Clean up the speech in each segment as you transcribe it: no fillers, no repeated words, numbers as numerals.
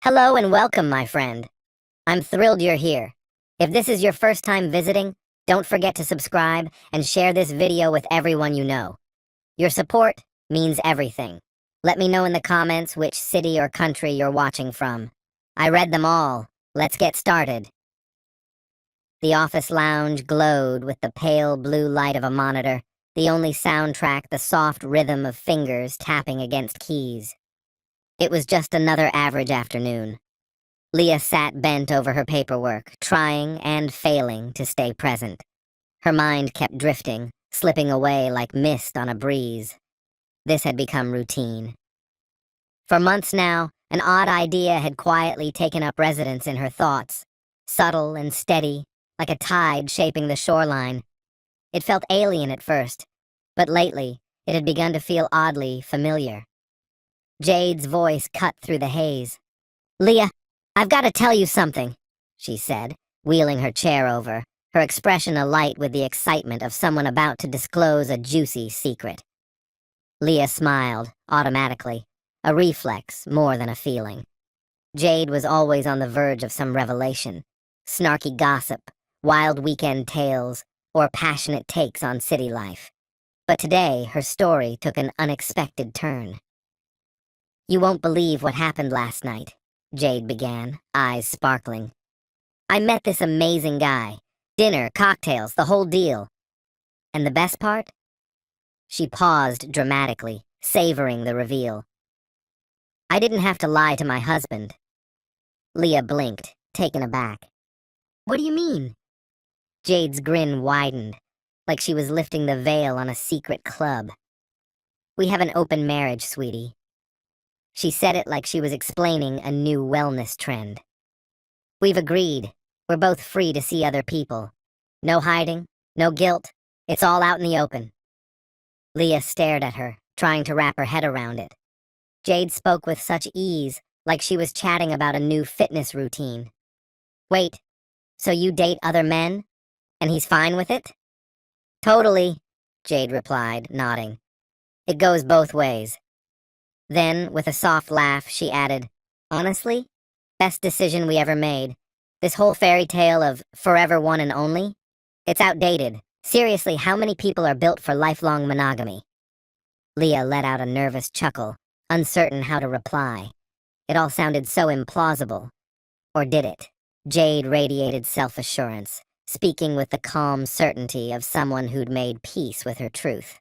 Hello and welcome, my friend. I'm thrilled you're here. If this is your first time visiting, don't forget to subscribe and share this video with everyone you know. Your support means everything. Let me know in the comments which city or country you're watching from. I read them all. Let's get started. The office lounge glowed with the pale blue light of a monitor, the only soundtrack the soft rhythm of fingers tapping against keys. It was just another average afternoon. Leah sat bent over her paperwork, trying and failing to stay present. Her mind kept drifting, slipping away like mist on a breeze. This had become routine. For months now, an odd idea had quietly taken up residence in her thoughts, subtle and steady, like a tide shaping the shoreline. It felt alien at first, but lately it had begun to feel oddly familiar. Jade's voice cut through the haze. "Leah, I've got to tell you something," she said, wheeling her chair over, her expression alight with the excitement of someone about to disclose a juicy secret. Leah smiled, automatically, a reflex more than a feeling. Jade was always on the verge of some revelation, snarky gossip, wild weekend tales, or passionate takes on city life. But today, her story took an unexpected turn. "You won't believe what happened last night," Jade began, eyes sparkling. "I met this amazing guy. Dinner, cocktails, the whole deal. And the best part?" She paused dramatically, savoring the reveal. "I didn't have to lie to my husband." Leah blinked, taken aback. "What do you mean?" Jade's grin widened, like she was lifting the veil on a secret club. "We have an open marriage, sweetie." She said it like she was explaining a new wellness trend. "We've agreed. We're both free to see other people. No hiding, no guilt. It's all out in the open." Leah stared at her, trying to wrap her head around it. Jade spoke with such ease, like she was chatting about a new fitness routine. "Wait, so you date other men? And he's fine with it?" "Totally," Jade replied, nodding. "It goes both ways." Then, with a soft laugh, she added, "Honestly, best decision we ever made. This whole fairy tale of forever one and only, it's outdated. Seriously, how many people are built for lifelong monogamy?" Leah let out a nervous chuckle, uncertain how to reply. It all sounded so implausible. Or did it? Jade radiated self-assurance, speaking with the calm certainty of someone who'd made peace with her truth.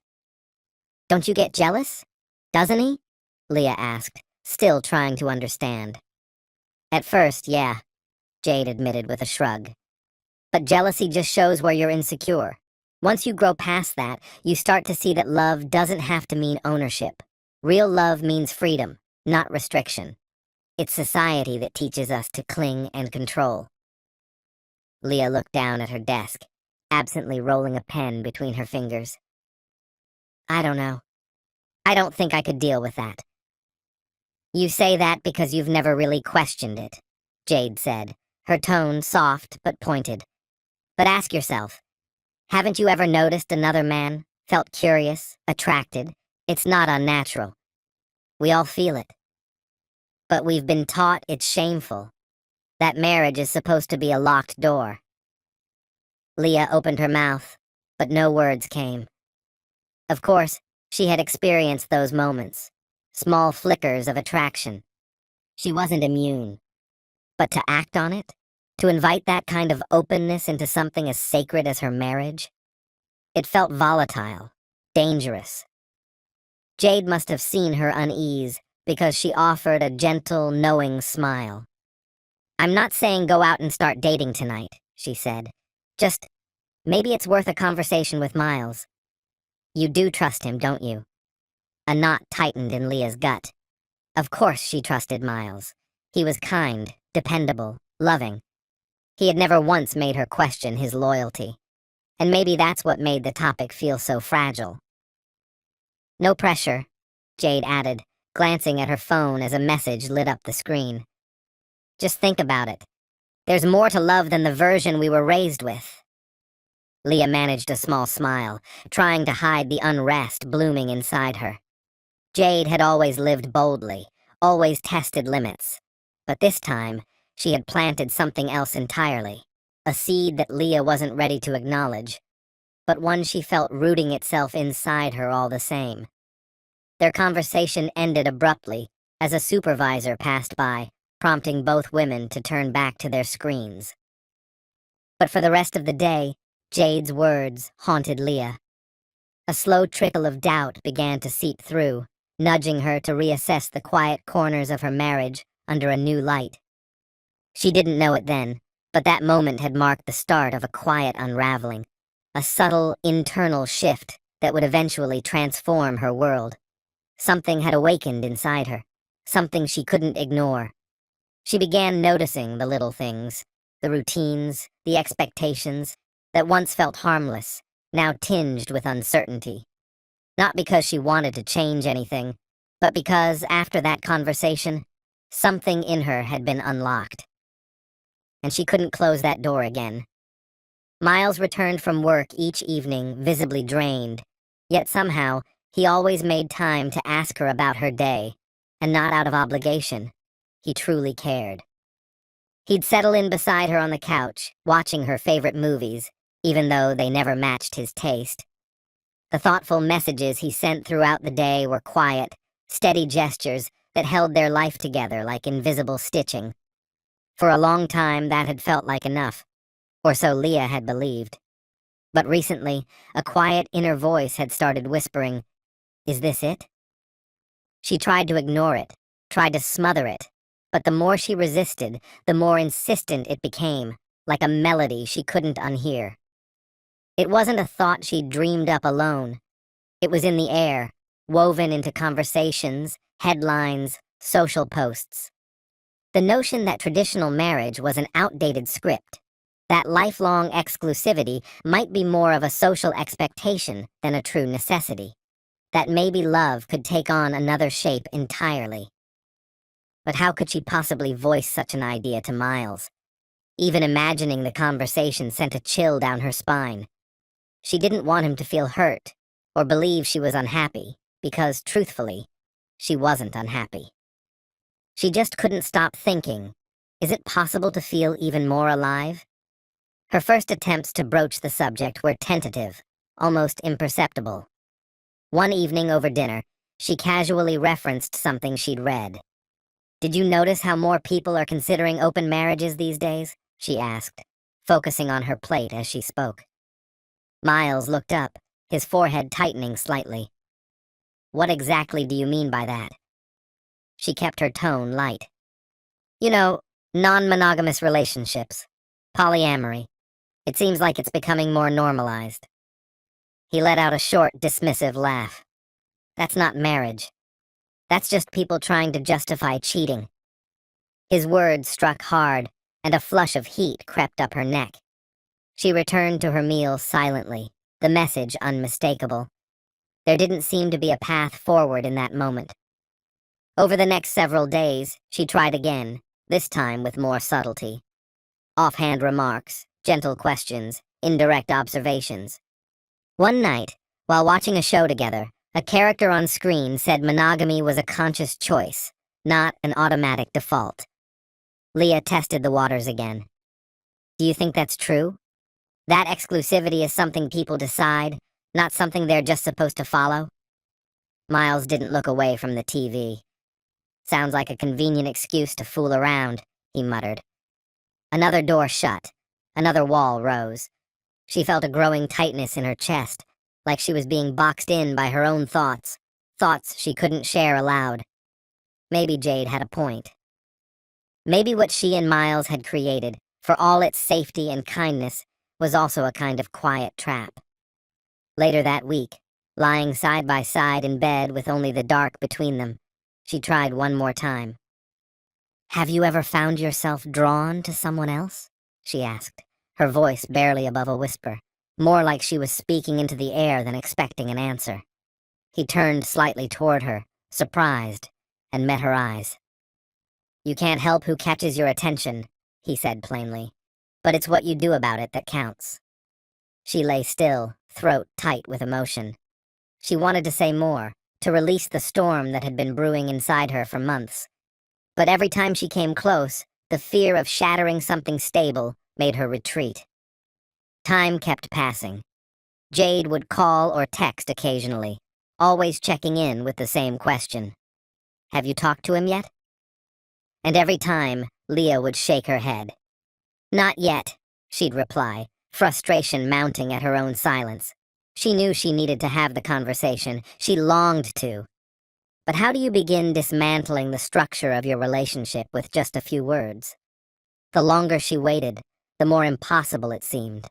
"Don't you get jealous? Doesn't he?" Leah asked, still trying to understand. "At first, yeah," Jade admitted with a shrug. "But jealousy just shows where you're insecure. Once you grow past that, you start to see that love doesn't have to mean ownership. Real love means freedom, not restriction. It's society that teaches us to cling and control." Leah looked down at her desk, absently rolling a pen between her fingers. "I don't know. I don't think I could deal with that." "You say that because you've never really questioned it," Jade said, her tone soft but pointed. "But ask yourself, haven't you ever noticed another man, felt curious, attracted? It's not unnatural. We all feel it. But we've been taught it's shameful, that marriage is supposed to be a locked door." Leah opened her mouth, but no words came. Of course, she had experienced those moments. Small flickers of attraction. She wasn't immune. But to act on it? To invite that kind of openness into something as sacred as her marriage? It felt volatile, dangerous. Jade must have seen her unease because she offered a gentle, knowing smile. "I'm not saying go out and start dating tonight," she said. "Just, maybe it's worth a conversation with Miles. You do trust him, don't you?" A knot tightened in Leah's gut. Of course she trusted Miles. He was kind, dependable, loving. He had never once made her question his loyalty. And maybe that's what made the topic feel so fragile. "No pressure," Jade added, glancing at her phone as a message lit up the screen. "Just think about it. There's more to love than the version we were raised with." Leah managed a small smile, trying to hide the unrest blooming inside her. Jade had always lived boldly, always tested limits. But this time, she had planted something else entirely. A seed that Leah wasn't ready to acknowledge, but one she felt rooting itself inside her all the same. Their conversation ended abruptly as a supervisor passed by, prompting both women to turn back to their screens. But for the rest of the day, Jade's words haunted Leah. A slow trickle of doubt began to seep through, nudging her to reassess the quiet corners of her marriage under a new light. She didn't know it then, but that moment had marked the start of a quiet unraveling, a subtle internal shift that would eventually transform her world. Something had awakened inside her, something she couldn't ignore. She began noticing the little things, the routines, the expectations that once felt harmless, now tinged with uncertainty. Not because she wanted to change anything, but because, after that conversation, something in her had been unlocked. And she couldn't close that door again. Miles returned from work each evening visibly drained, yet somehow he always made time to ask her about her day, and not out of obligation. He truly cared. He'd settle in beside her on the couch, watching her favorite movies, even though they never matched his taste. The thoughtful messages he sent throughout the day were quiet, steady gestures that held their life together like invisible stitching. For a long time, that had felt like enough, or so Leah had believed. But recently, a quiet inner voice had started whispering, "Is this it?" She tried to ignore it, tried to smother it, but the more she resisted, the more insistent it became, like a melody she couldn't unhear. It wasn't a thought she'd dreamed up alone. It was in the air, woven into conversations, headlines, social posts. The notion that traditional marriage was an outdated script, that lifelong exclusivity might be more of a social expectation than a true necessity, that maybe love could take on another shape entirely. But how could she possibly voice such an idea to Miles? Even imagining the conversation sent a chill down her spine. She didn't want him to feel hurt or believe she was unhappy, because, truthfully, she wasn't unhappy. She just couldn't stop thinking, is it possible to feel even more alive? Her first attempts to broach the subject were tentative, almost imperceptible. One evening over dinner, she casually referenced something she'd read. "Did you notice how more people are considering open marriages these days?" she asked, focusing on her plate as she spoke. Miles looked up, his forehead tightening slightly. "What exactly do you mean by that?" She kept her tone light. "You know, non-monogamous relationships, polyamory. It seems like it's becoming more normalized." He let out a short, dismissive laugh. "That's not marriage. That's just people trying to justify cheating." His words struck hard, and a flush of heat crept up her neck. She returned to her meal silently, the message unmistakable. There didn't seem to be a path forward in that moment. Over the next several days, she tried again, this time with more subtlety. Offhand remarks, gentle questions, indirect observations. One night, while watching a show together, a character on screen said monogamy was a conscious choice, not an automatic default. Leah tested the waters again. "Do you think that's true? That exclusivity is something people decide, not something they're just supposed to follow?" Miles didn't look away from the TV. "Sounds like a convenient excuse to fool around," he muttered. Another door shut. Another wall rose. She felt a growing tightness in her chest, like she was being boxed in by her own thoughts, thoughts she couldn't share aloud. Maybe Jade had a point. Maybe what she and Miles had created, for all its safety and kindness, was also a kind of quiet trap. Later that week, lying side by side in bed with only the dark between them, she tried one more time. "Have you ever found yourself drawn to someone else?" she asked, her voice barely above a whisper, more like she was speaking into the air than expecting an answer. He turned slightly toward her, surprised, and met her eyes. "You can't help who catches your attention," he said plainly, "but it's what you do about it that counts." She lay still, throat tight with emotion. She wanted to say more, to release the storm that had been brewing inside her for months. But every time she came close, the fear of shattering something stable made her retreat. Time kept passing. Jade would call or text occasionally, always checking in with the same question. "Have you talked to him yet?" And every time, Leah would shake her head. "Not yet," she'd reply, frustration mounting at her own silence. She knew she needed to have the conversation. She longed to. But how do you begin dismantling the structure of your relationship with just a few words? The longer she waited, the more impossible it seemed.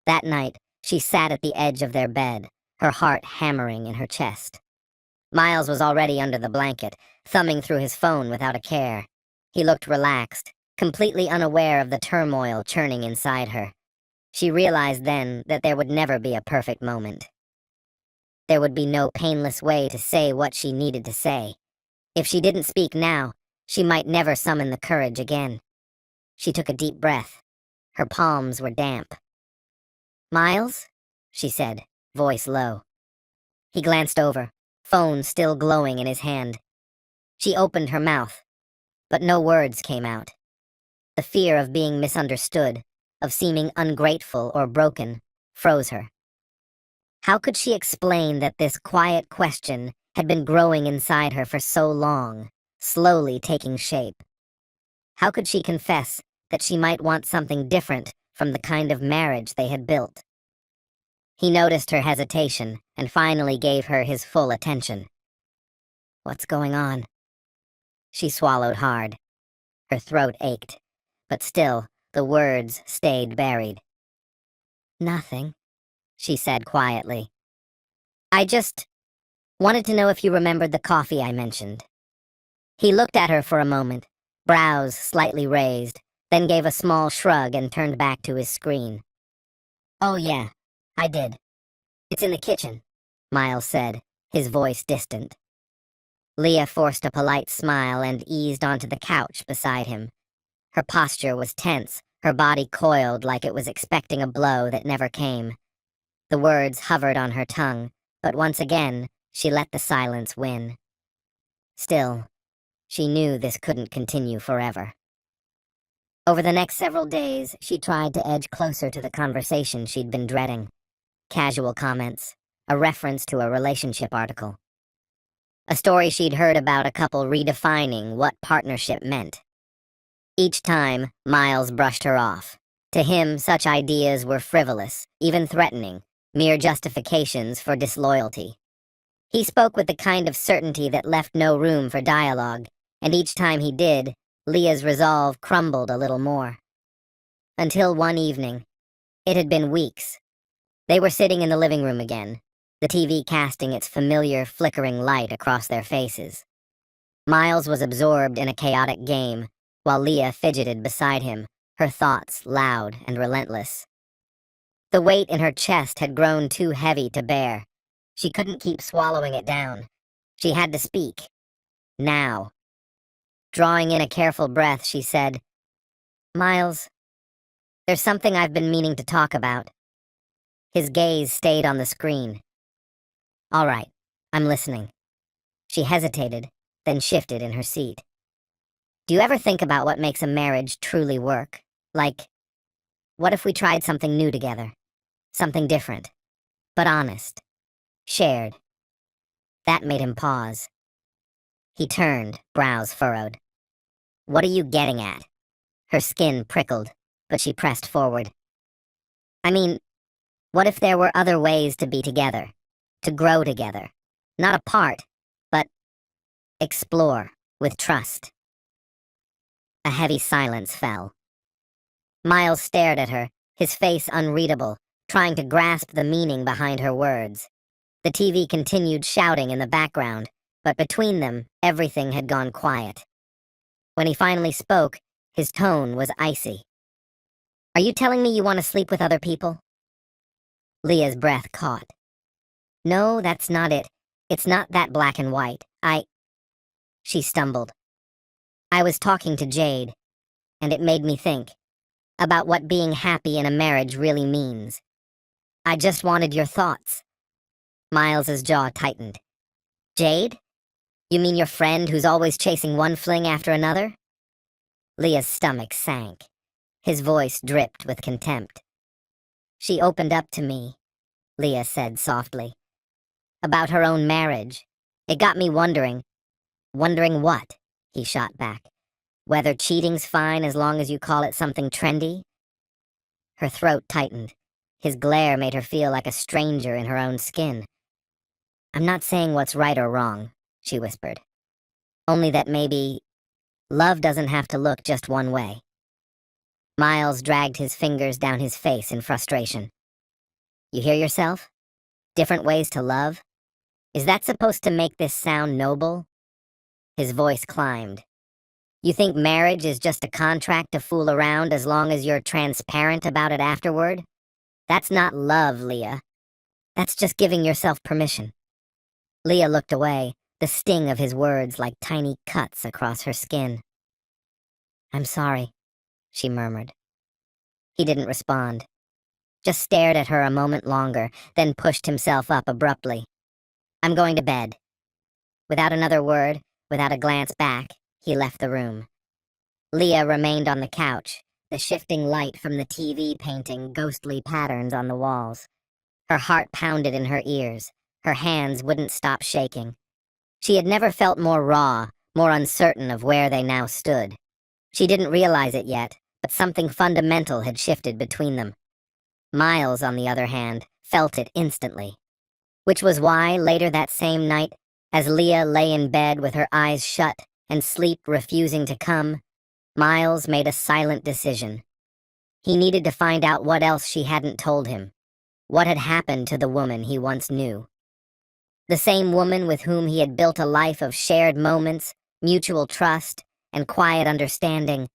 That night, she sat at the edge of their bed, her heart hammering in her chest. Miles was already under the blanket, thumbing through his phone without a care. He looked relaxed, completely unaware of the turmoil churning inside her. She realized then that there would never be a perfect moment. There would be no painless way to say what she needed to say. If she didn't speak now, she might never summon the courage again. She took a deep breath. Her palms were damp. "Miles?" she said, voice low. He glanced over, phone still glowing in his hand. She opened her mouth, but no words came out. The fear of being misunderstood, of seeming ungrateful or broken, froze her. How could she explain that this quiet question had been growing inside her for so long, slowly taking shape? How could she confess that she might want something different from the kind of marriage they had built? He noticed her hesitation and finally gave her his full attention. "What's going on?" She swallowed hard. Her throat ached, but still, the words stayed buried. "Nothing," she said quietly. "I just wanted to know if you remembered the coffee I mentioned." He looked at her for a moment, brows slightly raised, then gave a small shrug and turned back to his screen. "Oh yeah, I did. It's in the kitchen," Miles said, his voice distant. Leah forced a polite smile and eased onto the couch beside him. Her posture was tense, her body coiled like it was expecting a blow that never came. The words hovered on her tongue, but once again, she let the silence win. Still, she knew this couldn't continue forever. Over the next several days, she tried to edge closer to the conversation she'd been dreading. Casual comments, a reference to a relationship article. A story she'd heard about a couple redefining what partnership meant. Each time, Miles brushed her off. To him, such ideas were frivolous, even threatening, mere justifications for disloyalty. He spoke with the kind of certainty that left no room for dialogue, and each time he did, Leah's resolve crumbled a little more. Until one evening. It had been weeks. They were sitting in the living room again, the TV casting its familiar, flickering light across their faces. Miles was absorbed in a chaotic game, while Leah fidgeted beside him, her thoughts loud and relentless. The weight in her chest had grown too heavy to bear. She couldn't keep swallowing it down. She had to speak. Now. Drawing in a careful breath, she said, "Miles, there's something I've been meaning to talk about." His gaze stayed on the screen. "All right, I'm listening." She hesitated, then shifted in her seat. "Do you ever think about what makes a marriage truly work? Like, what if we tried something new together? Something different, but honest, shared." That made him pause. He turned, brows furrowed. "What are you getting at?" Her skin prickled, but she pressed forward. "I mean, what if there were other ways to be together, to grow together, not apart, but explore with trust?" A heavy silence fell. Miles stared at her, his face unreadable, trying to grasp the meaning behind her words. The TV continued shouting in the background, but between them, everything had gone quiet. When he finally spoke, his tone was icy. "Are you telling me you want to sleep with other people?" Leah's breath caught. "No, that's not it. It's not that black and white. She stumbled. "I was talking to Jade, and it made me think about what being happy in a marriage really means. I just wanted your thoughts." Miles's jaw tightened. "Jade? You mean your friend who's always chasing one fling after another? Leah's stomach sank. His voice dripped with contempt. She opened up to me, Leah said softly. About her own marriage. It got me wondering. Wondering what? He shot back. Whether cheating's fine as long as you call it something trendy? Her throat tightened. His glare made her feel like a stranger in her own skin. I'm not saying what's right or wrong, she whispered. Only that maybe love doesn't have to look just one way. Miles dragged his fingers down his face in frustration. You hear yourself? Different ways to love? Is that supposed to make this sound noble? His voice climbed. You think marriage is just a contract to fool around as long as you're transparent about it afterward? That's not love, Leah. That's just giving yourself permission. Leah looked away, the sting of his words like tiny cuts across her skin. I'm sorry, she murmured. He didn't respond. Just stared at her a moment longer, then pushed himself up abruptly. I'm going to bed. Without another word, without a glance back, he left the room. Leah remained on the couch, the shifting light from the TV painting ghostly patterns on the walls. Her heart pounded in her ears. Her hands wouldn't stop shaking. She had never felt more raw, more uncertain of where they now stood. She didn't realize it yet, but something fundamental had shifted between them. Miles, on the other hand, felt it instantly. Which was why, later that same night, as Leah lay in bed with her eyes shut and sleep refusing to come, Miles made a silent decision. He needed to find out what else she hadn't told him. What had happened to the woman he once knew? The same woman with whom he had built a life of shared moments, mutual trust, and quiet understanding.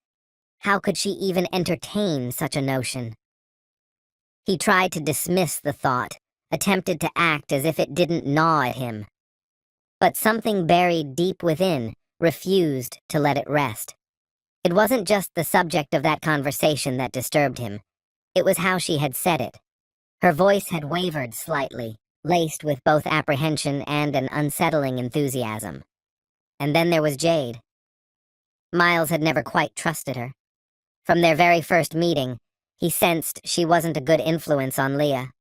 How could she even entertain such a notion? He tried to dismiss the thought, attempted to act as if it didn't gnaw at him. But something buried deep within refused to let it rest. It wasn't just the subject of that conversation that disturbed him. It was how she had said it. Her voice had wavered slightly, laced with both apprehension and an unsettling enthusiasm. And then there was Jade. Miles had never quite trusted her. From their very first meeting, he sensed she wasn't a good influence on Leah.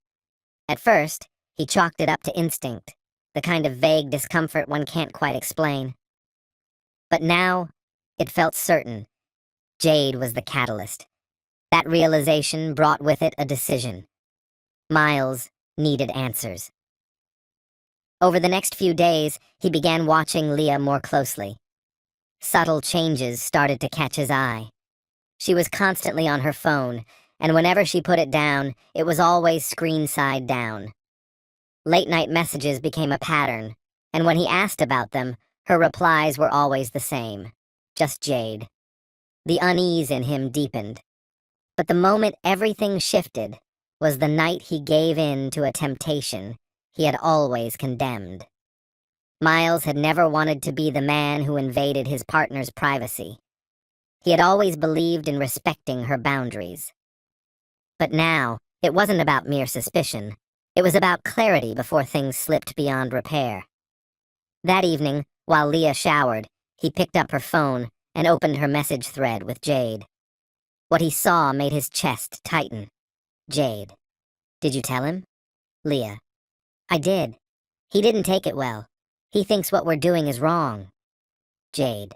At first, he chalked it up to instinct, the kind of vague discomfort one can't quite explain. But now, it felt certain. Jade was the catalyst. That realization brought with it a decision. Miles needed answers. Over the next few days, he began watching Leah more closely. Subtle changes started to catch his eye. She was constantly on her phone, and whenever she put it down, it was always screen side down. Late-night messages became a pattern, and when he asked about them, her replies were always the same. Just Jade. The unease in him deepened. But the moment everything shifted was the night he gave in to a temptation he had always condemned. Miles had never wanted to be the man who invaded his partner's privacy. He had always believed in respecting her boundaries. But now, it wasn't about mere suspicion. It was about clarity before things slipped beyond repair. That evening, while Leah showered, he picked up her phone and opened her message thread with Jade. What he saw made his chest tighten. Jade. Did you tell him? Leah. I did. He didn't take it well. He thinks what we're doing is wrong. Jade.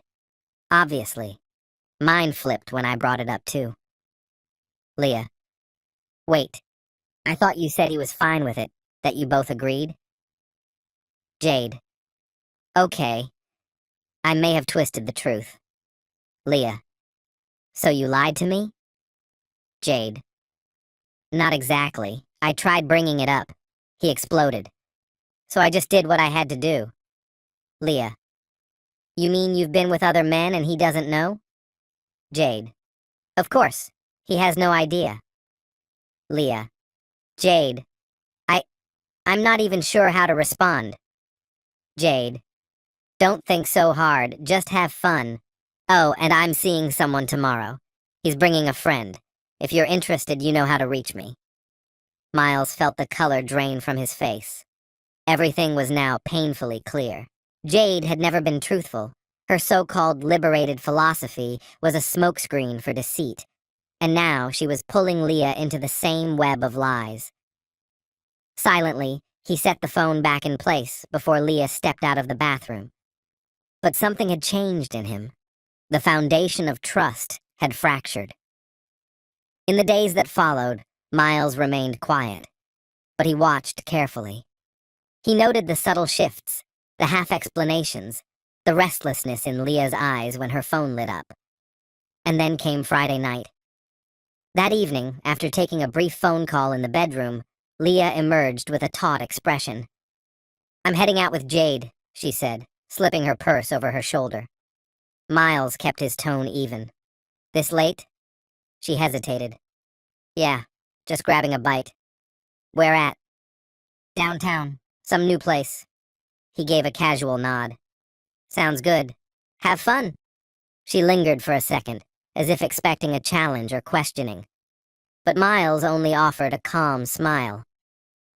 Obviously. Mine flipped when I brought it up too. Leah. Wait. I thought you said he was fine with it, that you both agreed? Jade. Okay. I may have twisted the truth. Leah. So you lied to me? Jade. Not exactly. I tried bringing it up. He exploded. So I just did what I had to do. Leah. You mean you've been with other men and he doesn't know? Jade. Of course. He has no idea. Leah. Jade. I'm not even sure how to respond. Jade. Don't think so hard. Just have fun. Oh, and I'm seeing someone tomorrow. He's bringing a friend. If you're interested, you know how to reach me. Miles felt the color drain from his face. Everything was now painfully clear. Jade had never been truthful. Her so-called liberated philosophy was a smokescreen for deceit, and now she was pulling Leah into the same web of lies. Silently, he set the phone back in place before Leah stepped out of the bathroom. But something had changed in him. The foundation of trust had fractured. In the days that followed, Miles remained quiet, but he watched carefully. He noted the subtle shifts, the half-explanations, the restlessness in Leah's eyes when her phone lit up. And then came Friday night. That evening, after taking a brief phone call in the bedroom, Leah emerged with a taut expression. "I'm heading out with Jade," she said, slipping her purse over her shoulder. Miles kept his tone even. "This late?" She hesitated. "Yeah, just grabbing a bite." "Where at?" "Downtown. Some new place." He gave a casual nod. "Sounds good. Have fun." She lingered for a second, as if expecting a challenge or questioning. But Miles only offered a calm smile.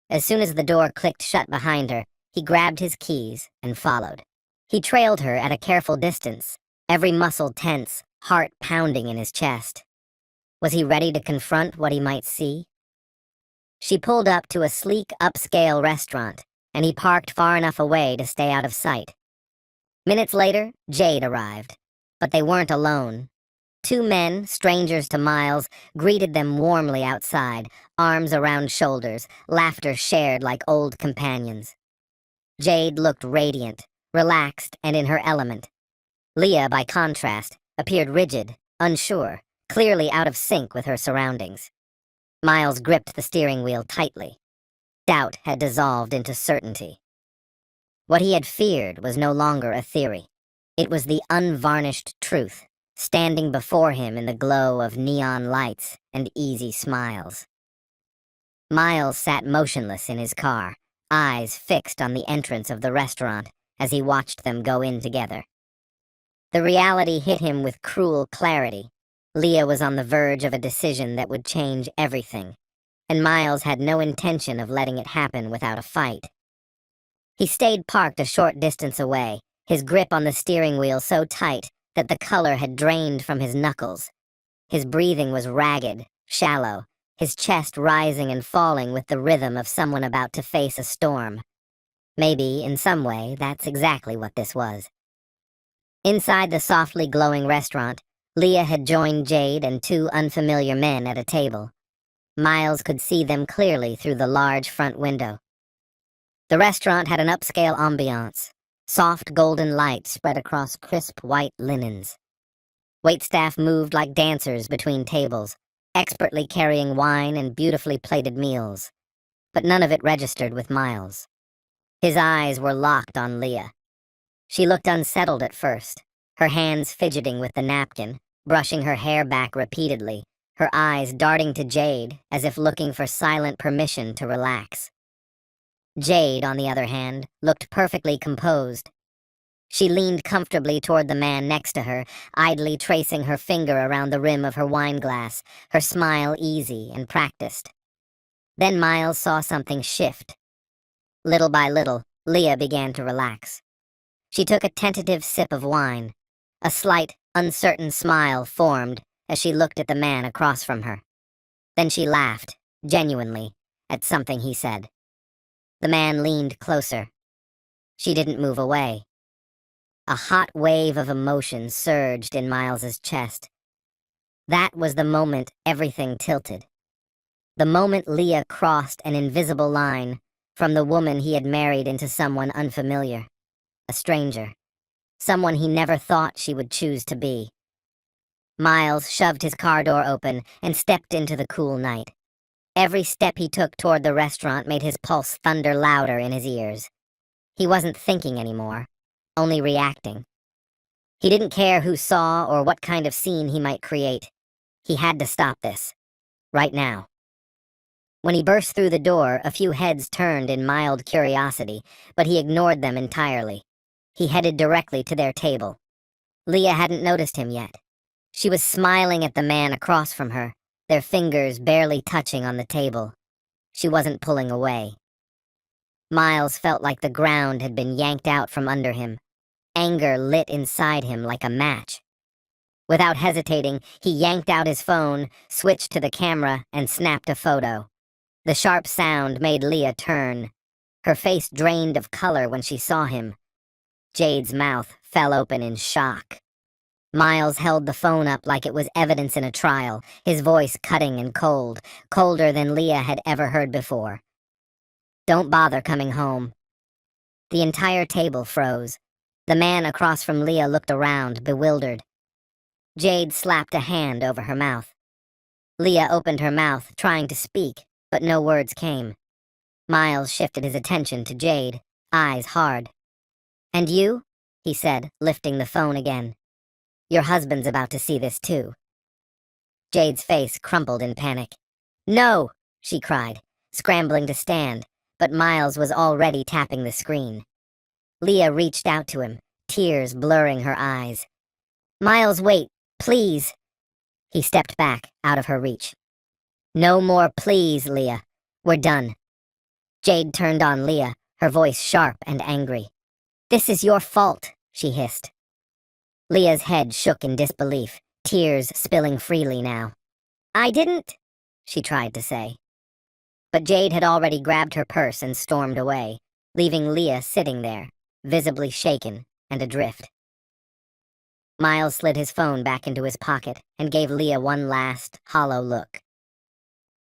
As soon as the door clicked shut behind her, he grabbed his keys and followed. He trailed her at a careful distance, every muscle tense, heart pounding in his chest. Was he ready to confront what he might see? She pulled up to a sleek, upscale restaurant, and he parked far enough away to stay out of sight. Minutes later, Jade arrived, but they weren't alone. Two men, strangers to Miles, greeted them warmly outside, arms around shoulders, laughter shared like old companions. Jade looked radiant, relaxed, and in her element. Leah, by contrast, appeared rigid, unsure, clearly out of sync with her surroundings. Miles gripped the steering wheel tightly. Doubt had dissolved into certainty. What he had feared was no longer a theory. It was the unvarnished truth, standing before him in the glow of neon lights and easy smiles. Miles sat motionless in his car, eyes fixed on the entrance of the restaurant as he watched them go in together. The reality hit him with cruel clarity. Leah was on the verge of a decision that would change everything, and Miles had no intention of letting it happen without a fight. He stayed parked a short distance away, his grip on the steering wheel so tight that the color had drained from his knuckles. His breathing was ragged, shallow, his chest rising and falling with the rhythm of someone about to face a storm. Maybe, in some way, that's exactly what this was. Inside the softly glowing restaurant, Leah had joined Jade and two unfamiliar men at a table. Miles could see them clearly through the large front window. The restaurant had an upscale ambiance. Soft golden light spread across crisp white linens. Waitstaff moved like dancers between tables, expertly carrying wine and beautifully plated meals. But none of it registered with Miles. His eyes were locked on Leah. She looked unsettled at first, her hands fidgeting with the napkin, brushing her hair back repeatedly, her eyes darting to Jade as if looking for silent permission to relax. Jade, on the other hand, looked perfectly composed. She leaned comfortably toward the man next to her, idly tracing her finger around the rim of her wineglass, her smile easy and practiced. Then Miles saw something shift. Little by little, Leah began to relax. She took a tentative sip of wine. A slight, uncertain smile formed as she looked at the man across from her. Then she laughed, genuinely, at something he said. The man leaned closer. She didn't move away. A hot wave of emotion surged in Miles's chest. That was the moment everything tilted. The moment Leah crossed an invisible line from the woman he had married into someone unfamiliar, a stranger, someone he never thought she would choose to be. Miles shoved his car door open and stepped into the cool night. Every step he took toward the restaurant made his pulse thunder louder in his ears. He wasn't thinking anymore, only reacting. He didn't care who saw or what kind of scene he might create. He had to stop this. Right now. When he burst through the door, a few heads turned in mild curiosity, but he ignored them entirely. He headed directly to their table. Leah hadn't noticed him yet. She was smiling at the man across from her, their fingers barely touching on the table. She wasn't pulling away. Miles felt like the ground had been yanked out from under him. Anger lit inside him like a match. Without hesitating, he yanked out his phone, switched to the camera, and snapped a photo. The sharp sound made Leah turn. Her face drained of color when she saw him. Jade's mouth fell open in shock. Miles held the phone up like it was evidence in a trial, his voice cutting and cold, colder than Leah had ever heard before. "Don't bother coming home." The entire table froze. The man across from Leah looked around, bewildered. Jade slapped a hand over her mouth. Leah opened her mouth, trying to speak, but no words came. Miles shifted his attention to Jade, eyes hard. "And you?" he said, lifting the phone again. "Your husband's about to see this too." Jade's face crumpled in panic. "No!" she cried, scrambling to stand, but Miles was already tapping the screen. Leah reached out to him, tears blurring her eyes. "Miles, wait, please." He stepped back, out of her reach. "No more please, Leah. We're done." Jade turned on Leah, her voice sharp and angry. "This is your fault," she hissed. Leah's head shook in disbelief, tears spilling freely now. "I didn't," she tried to say. But Jade had already grabbed her purse and stormed away, leaving Leah sitting there, visibly shaken and adrift. Miles slid his phone back into his pocket and gave Leah one last, hollow look.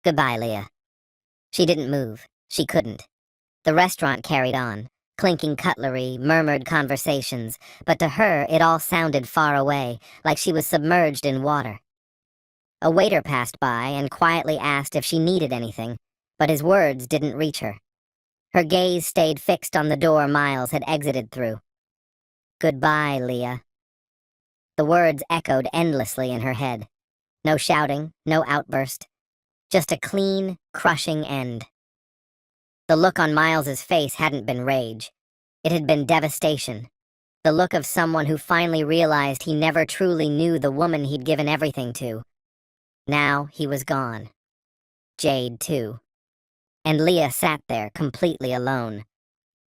"Goodbye, Leah." She didn't move. She couldn't. The restaurant carried on, clinking cutlery, murmured conversations, but to her it all sounded far away, like she was submerged in water. A waiter passed by and quietly asked if she needed anything, but his words didn't reach her. Her gaze stayed fixed on the door Miles had exited through. "Goodbye, Leah." The words echoed endlessly in her head. No shouting, no outburst. Just a clean, crushing end. The look on Miles's face hadn't been rage. It had been devastation. The look of someone who finally realized he never truly knew the woman he'd given everything to. Now he was gone. Jade, too. And Leah sat there, completely alone.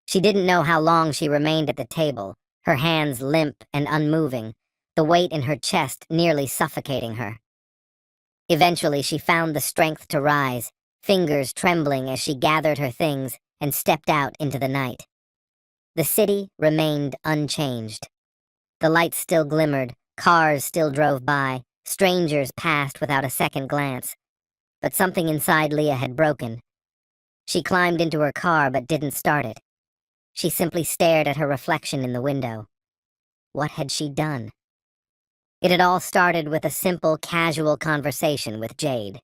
She didn't know how long she remained at the table, her hands limp and unmoving, the weight in her chest nearly suffocating her. Eventually she found the strength to rise, fingers trembling as she gathered her things and stepped out into the night. The city remained unchanged. The lights still glimmered, cars still drove by, strangers passed without a second glance. But something inside Leah had broken. She climbed into her car but didn't start it. She simply stared at her reflection in the window. What had she done? It had all started with a simple, casual conversation with Jade.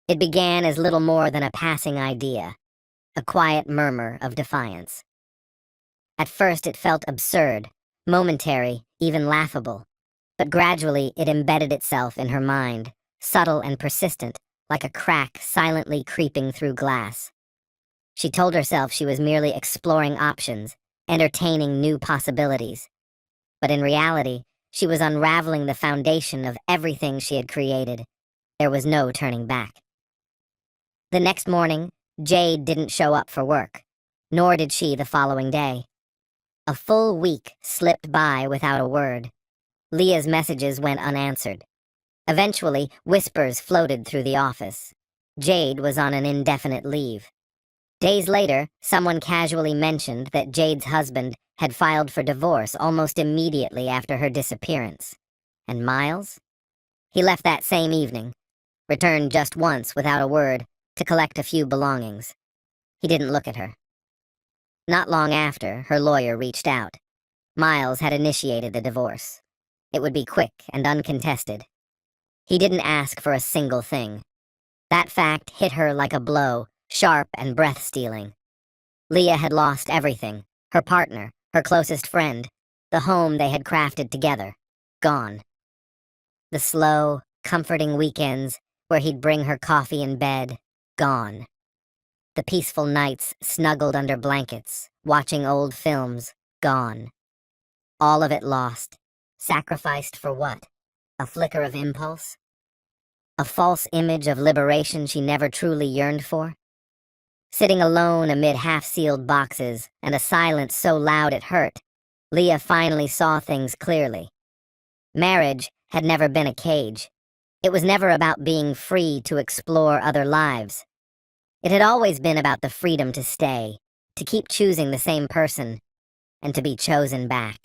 It began as little more than a passing idea, a quiet murmur of defiance. At first it felt absurd, momentary, even laughable, but gradually it embedded itself in her mind, subtle and persistent, like a crack silently creeping through glass. She told herself she was merely exploring options, entertaining new possibilities. But in reality, she was unraveling the foundation of everything she had created. There was no turning back. The next morning, Jade didn't show up for work, nor did she the following day. A full week slipped by without a word. Leah's messages went unanswered. Eventually, whispers floated through the office. Jade was on an indefinite leave. Days later, someone casually mentioned that Jade's husband had filed for divorce almost immediately after her disappearance. And Miles? He left that same evening, returned just once without a word, to collect a few belongings. He didn't look at her. Not long after, her lawyer reached out. Miles had initiated the divorce. It would be quick and uncontested. He didn't ask for a single thing. That fact hit her like a blow, sharp and breath-stealing. Leah had lost everything, her partner, her closest friend, the home they had crafted together, gone. The slow, comforting weekends where he'd bring her coffee in bed, gone. The peaceful nights snuggled under blankets, watching old films, gone. All of it lost. Sacrificed for what? A flicker of impulse? A false image of liberation she never truly yearned for? Sitting alone amid half-sealed boxes and a silence so loud it hurt, Leah finally saw things clearly. Marriage had never been a cage. It was never about being free to explore other lives. It had always been about the freedom to stay, to keep choosing the same person, and to be chosen back.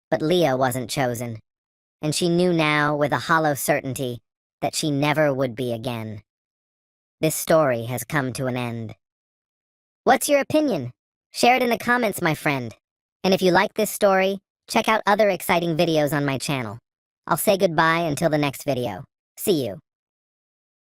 But Leah wasn't chosen, and she knew now with a hollow certainty that she never would be again. This story has come to an end. What's your opinion? Share it in the comments, my friend. And if you like this story, check out other exciting videos on my channel. I'll say goodbye until the next video. See you.